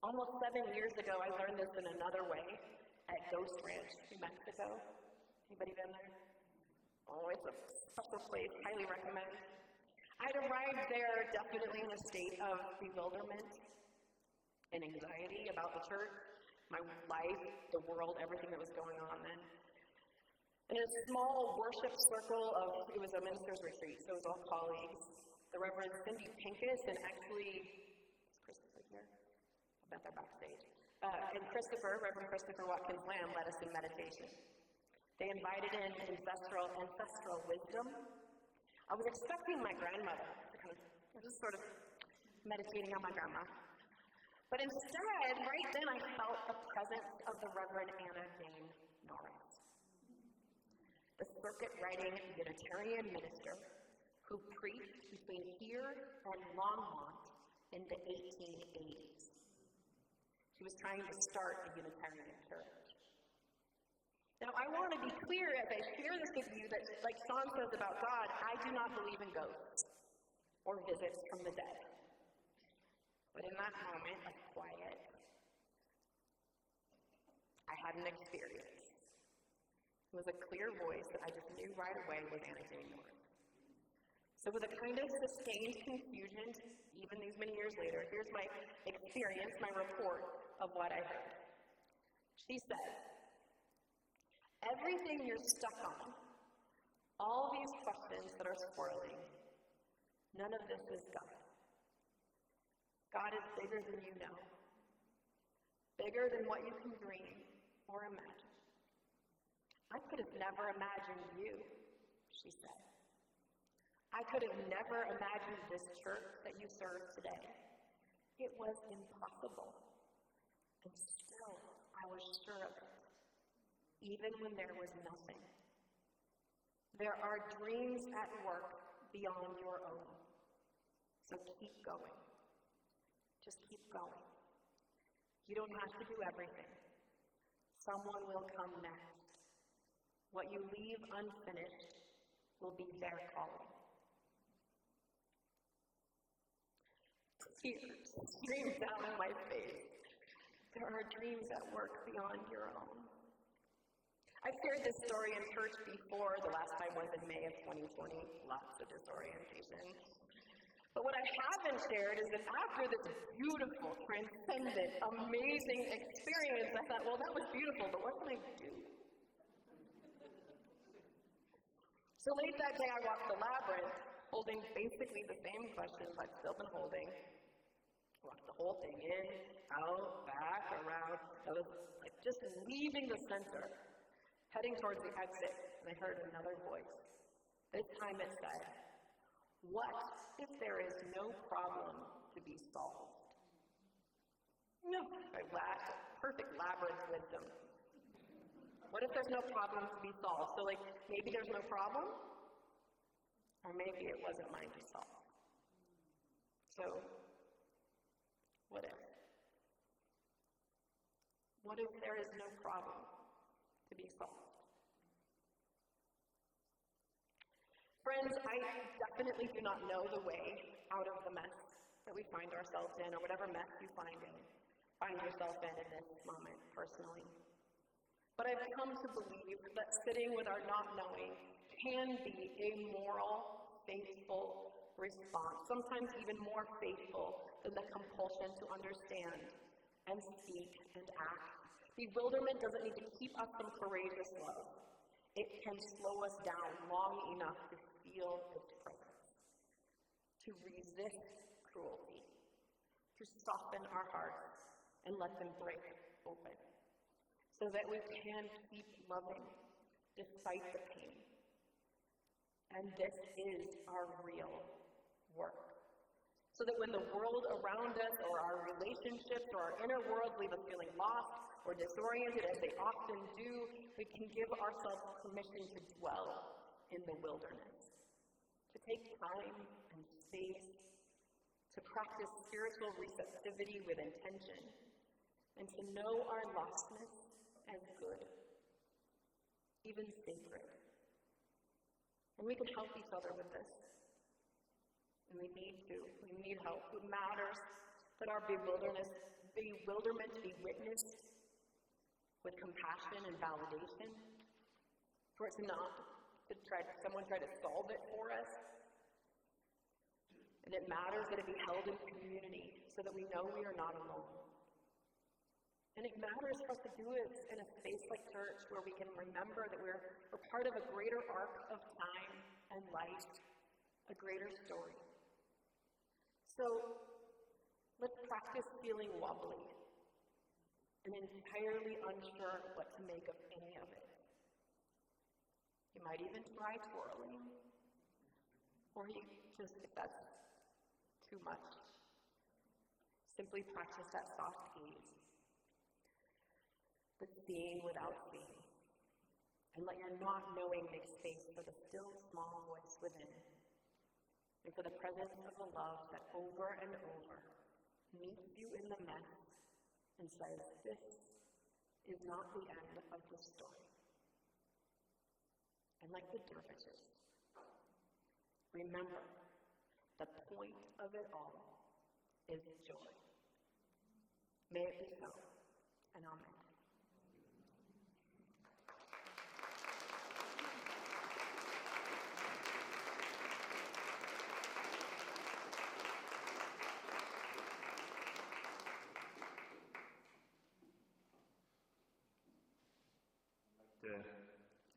Almost 7 years ago, I learned this in another way at Ghost Ranch, New Mexico. Anybody been there? Oh, it's a special place. Highly recommend. I'd arrived there definitely in a state of bewilderment and anxiety about the church, my life, the world, everything that was going on then. In a small worship circle it was a minister's retreat, so it was all colleagues. The Reverend Cindy Pincus and actually, is Christopher here? I bet they're backstage. And Reverend Christopher Watkins led us in meditation. They invited in ancestral wisdom. I was expecting my grandmother to come. I was just sort of meditating on my grandma. But instead, right then I felt the presence of the Reverend Anna Jane Norris, the circuit-riding Unitarian minister who preached between here and Longmont in the 1880s. She was trying to start a Unitarian church. Now, I want to be clear as I share this with you that, like Sean says about God, I do not believe in ghosts or visits from the dead. But in that moment of quiet, I had an experience. It was a clear voice that I just knew right away was Anna Jane Norris. So with a kind of sustained confusion, even these many years later, here's my experience, my report of what I heard. She said, everything you're stuck on, all these questions that are swirling, none of this is God. God is bigger than you know, bigger than what you can dream or imagine. I could have never imagined you, she said. I could have never imagined this church that you serve today. It was impossible. And still, I was sure of it, even when there was nothing. There are dreams at work beyond your own. So keep going. Just keep going. You don't have to do everything. Someone will come next. What you leave unfinished will be their calling. Tears streamed down my face. There are dreams at work beyond your own. I've shared this story in church before. The last time was in May of 2020. Lots of disorientation. But what I haven't shared is that after this beautiful, transcendent, amazing experience, I thought, well, that was beautiful, but what can I do? So late that day, I walked the labyrinth, holding basically the same questions I've still been holding. Walked the whole thing in, out, back, around. I was like just leaving the center, heading towards the exit, and I heard another voice. This time it said, what if there is no problem to be solved? No, I laughed. Perfect labyrinth wisdom. What if there's no problem to be solved? So maybe there's no problem, or maybe it wasn't mine to solve. So, what if? What if there is no problem to be solved? Friends, I definitely do not know the way out of the mess that we find ourselves in, or whatever mess you find yourself in this moment, personally. But I've come to believe that sitting with our not knowing can be a moral, faithful response, sometimes even more faithful than the compulsion to understand and speak and act. Bewilderment doesn't need to keep us from courageous love. It can slow us down long enough to feel its presence, to resist cruelty, to soften our hearts and let them break open, so that we can keep loving despite the pain. And this is our real work. So that when the world around us, or our relationships, or our inner world leave us feeling lost or disoriented, as they often do, we can give ourselves permission to dwell in the wilderness, to take time and space, to practice spiritual receptivity with intention, and to know our lostness as good, even sacred. And we can help each other with this. And we need to. We need help. It matters that our bewilderment be witnessed with compassion and validation, for it's not to someone try to solve it for us. And it matters that it be held in community so that we know we are not alone. And it matters for us to do it in a space like church where we can remember that we're part of a greater arc of time and life, a greater story. So let's practice feeling wobbly and entirely unsure what to make of any of it. You might even try twirling, or you just, if that's too much, simply practice that soft gaze, the seeing without seeing, and let your not knowing make space for the still small voice within, and for the presence of the love that over and over meets you in the mess and says, this is not the end of the story. And like the dervishes, remember, the point of it all is joy. May it be so, and amen.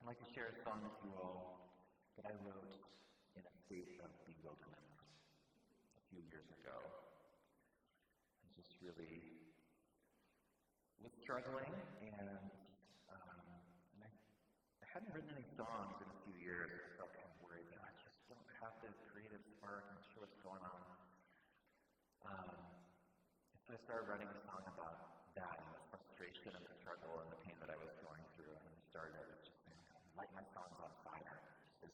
I'd like to share a song with you all that I wrote in a state of bewilderment a few years ago. I just really was struggling, and I hadn't written any songs in a few years. I felt kind of worried that I just don't have this creative spark. I'm not sure what's going on. So I started writing a song about that and the frustration and the struggle and the pain that I was going through. And I started just light my songs on fire, this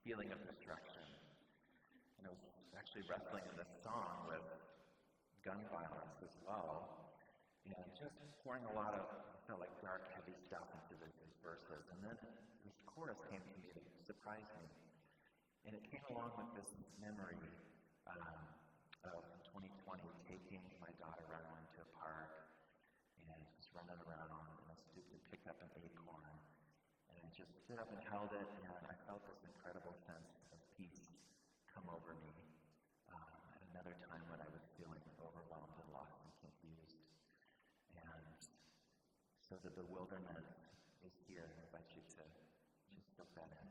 feeling of destruction. And I was actually wrestling in this song with gun violence as well, and just pouring a lot of, I felt like, dark, heavy stuff into these verses. And then this chorus came to me that surprised me. And it came along with this memory of 2020 taking my daughter around to a park and just running around, and I stooped and picked up an acorn. And I just stood up and held it, and I felt this incredible sense of peace come over me at another time when I was feeling overwhelmed and lost and confused. And so the bewilderment is here. I invite you to just soak that in.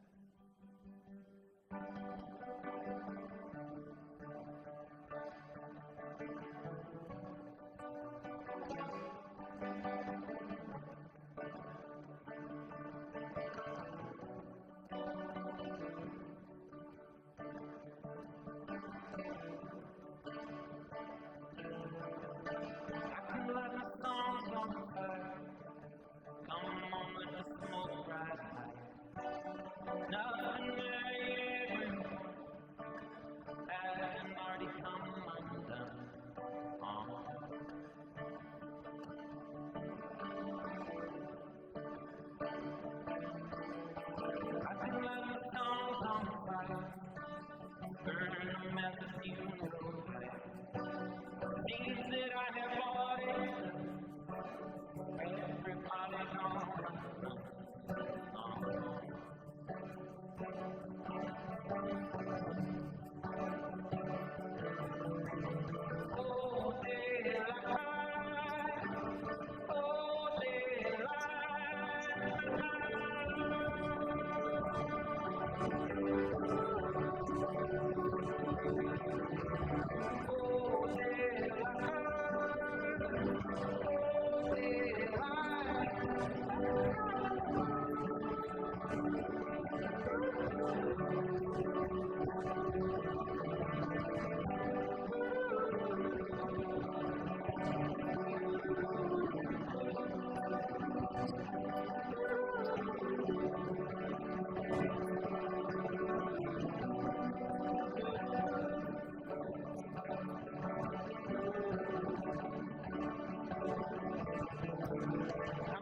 Nothing there, yeah, have bought it. Everybody's on. Oh, daylight. Oh,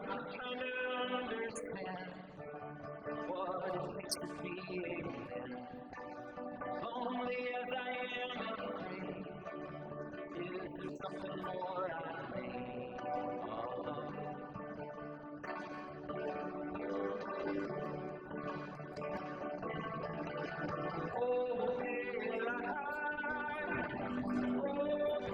I'm trying to understand what it means to be a man. Lonely as I am afraid, is there something more I need? Oh, daylight, oh,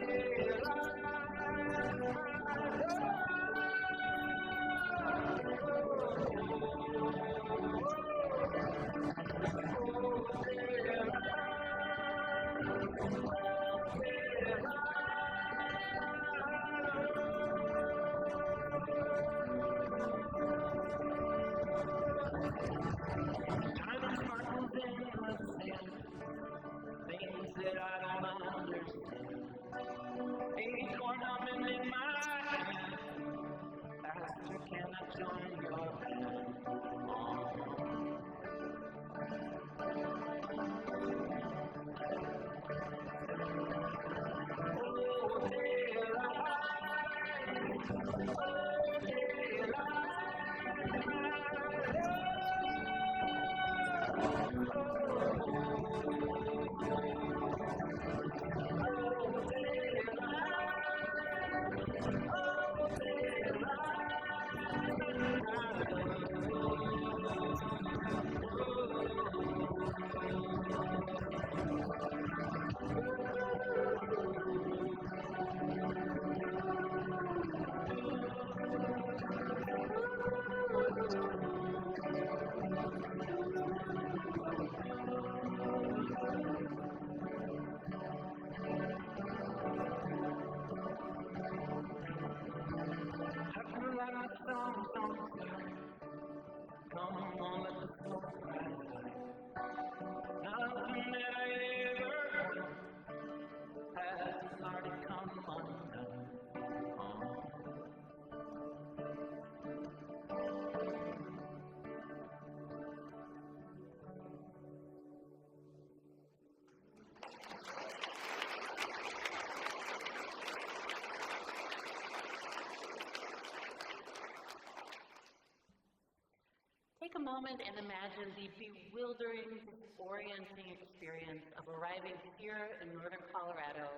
time sparkles in the sand, things that I don't understand. Acorn humming in my hand, Pastor, can I join your band? Oh, daylight, oh, come on, let the smoke rise. Nothing that I ever had has already come undone. Take a moment and imagine the bewildering, disorienting experience of arriving here in northern Colorado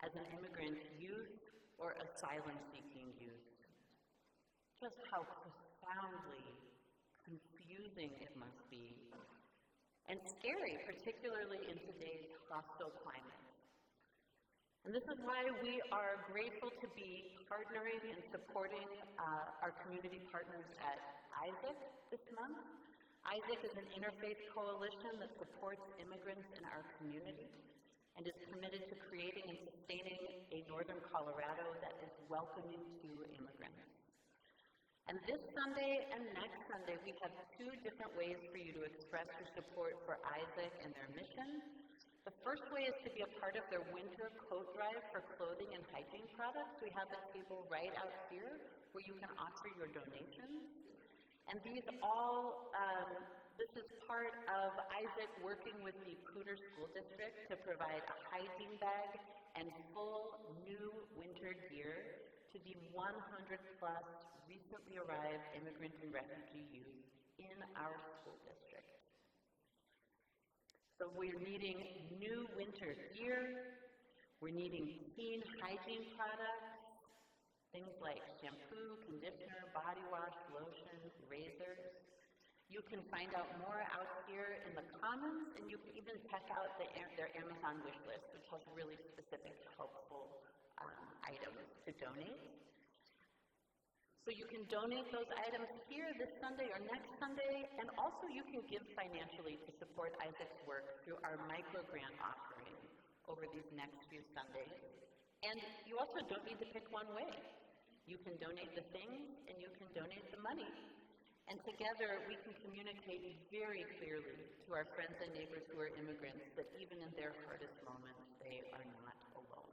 as an immigrant youth or asylum-seeking youth. Just how profoundly confusing it must be, and scary, particularly in today's hostile climate. And this is why we are grateful to be partnering and supporting our community partners at Isaac this month. Isaac is an interfaith coalition that supports immigrants in our community and is committed to creating and sustaining a northern Colorado that is welcoming to immigrants. And this Sunday and next Sunday, we have two different ways for you to express your support for Isaac and their mission. The first way is to be a part of their winter coat drive for clothing and hiking products. We have a table right out here where you can offer your donations. And these this is part of Isaac working with the Cooter School District to provide a hygiene bag and full new winter gear to the 100+ recently arrived immigrant and refugee youth in our school district. So we're needing new winter gear. We're needing clean hygiene products, things like shampoo, conditioner, body wash, lotions, razors. You can find out more out here in the Commons, and you can even check out their Amazon wish list, which has really specific, helpful items to donate. So you can donate those items here this Sunday or next Sunday, and also you can give financially to support Isaac's work through our micro-grant offering over these next few Sundays. And you also don't need to pick one way. You can donate the things, and you can donate the money. And together we can communicate very clearly to our friends and neighbors who are immigrants that even in their hardest moments, they are not alone.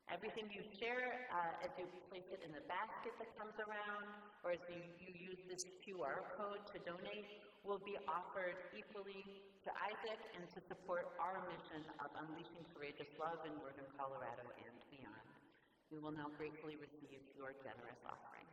Everything you share, as you place it in the basket that comes around, or as you use this QR code to donate, will be offered equally to Isaac and to support our mission of unleashing courageous love in northern Colorado and beyond. We will now gratefully receive your generous offering.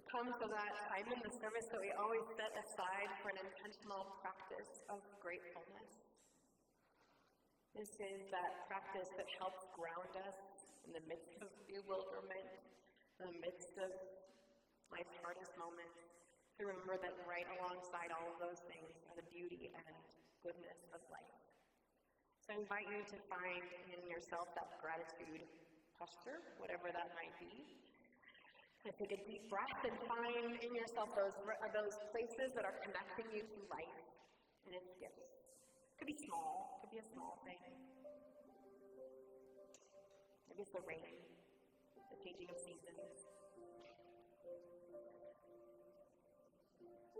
Comes to that time in the service that we always set aside for an intentional practice of gratefulness. This is that practice that helps ground us in the midst of bewilderment, in the midst of life's hardest moments, to remember that right alongside all of those things are the beauty and goodness of life. So I invite you to find in yourself that gratitude posture, whatever that might be. And take a deep breath and find in yourself those places that are connecting you to life and its gifts. It could be small, it could be a small thing. Maybe it's the rain, the changing of seasons.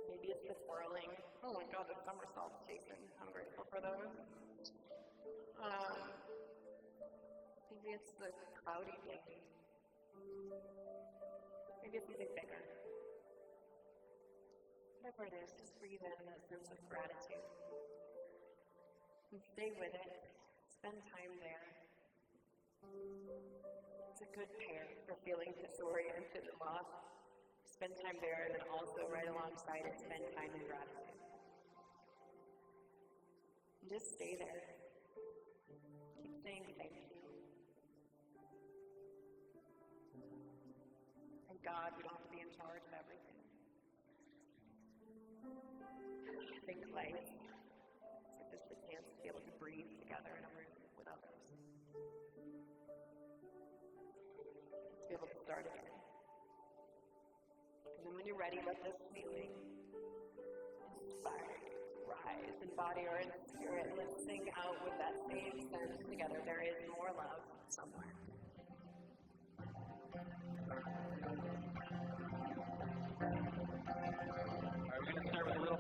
Maybe it's the twirling. Oh my God, the somersaults, Jason. I'm grateful for those. Maybe it's the cloudy day. Maybe it's something bigger. Whatever it is, just breathe in that sense of gratitude. And stay with it. Spend time there. It's a good pair for feeling disoriented and lost. Spend time there, and then also right alongside it, spend time in gratitude. And just stay there. Keep saying thank you. God, we don't have to be in charge of everything. I think life is like just a chance to be able to breathe together in a room with others. To be able to start again. And then when you're ready, let this feeling inspire, rise in body or in spirit. Let's sing out with that same sense together. There is more love somewhere. We're going to start with a little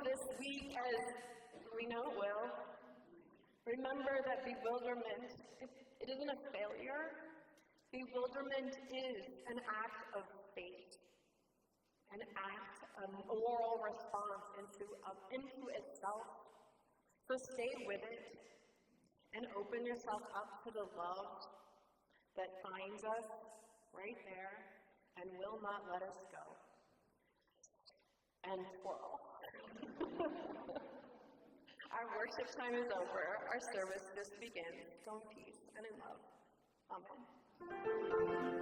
this week as we know it will. Remember that bewilderment, it isn't a failure. Bewilderment is an act of faith, an act of moral response into itself. So stay with it and open yourself up to the love that finds us right there and will not let us go. And twirl. Our worship time is over. Our service just begins. Go in peace and in love. Amen.